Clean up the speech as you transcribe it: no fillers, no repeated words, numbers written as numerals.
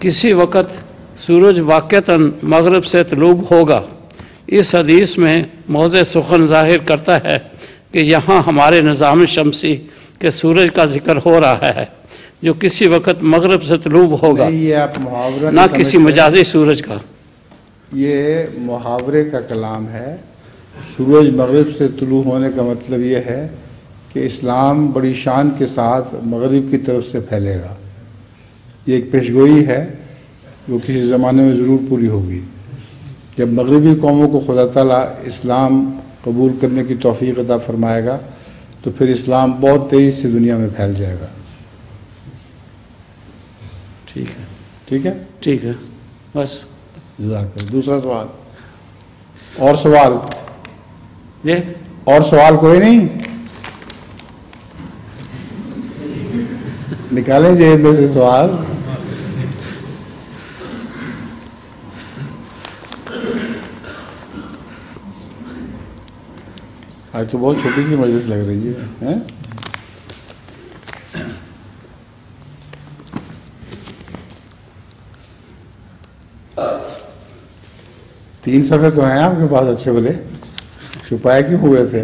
کسی وقت سورج واقعتاً مغرب سے طلوع ہوگا۔ اس حدیث میں موضع سخن ظاہر کرتا ہے کہ یہاں ہمارے نظام شمسی کے سورج کا ذکر ہو رہا ہے جو کسی وقت مغرب سے طلوع ہوگا، یہ آپ محاورہ نہ کسی مجازی سورج کا۔ یہ محاورے کا کلام ہے۔ سورج مغرب سے طلوع ہونے کا مطلب یہ ہے کہ اسلام بڑی شان کے ساتھ مغرب کی طرف سے پھیلے گا۔ یہ ایک پیشگوئی ہے جو کسی زمانے میں ضرور پوری ہوگی۔ جب مغربی قوموں کو خدا تعالیٰ اسلام قبول کرنے کی توفیق عطا فرمائے گا تو پھر اسلام بہت تیزی سے دنیا میں پھیل جائے گا۔ ٹھیک ہے، ٹھیک ہے، ٹھیک ہے، بس۔ جزاک اللہ۔ دوسرا سوال، اور سوال؟ جی، اور سوال کوئی نہیں؟ نکالیں جیب میں سے سوال۔ آج تو بہت چھوٹی سی مجلس لگ رہی ہے۔ 3 صفحے تو ہیں آپ کے پاس اچھے بھلے، چھپائے کیوں ہوئے تھے؟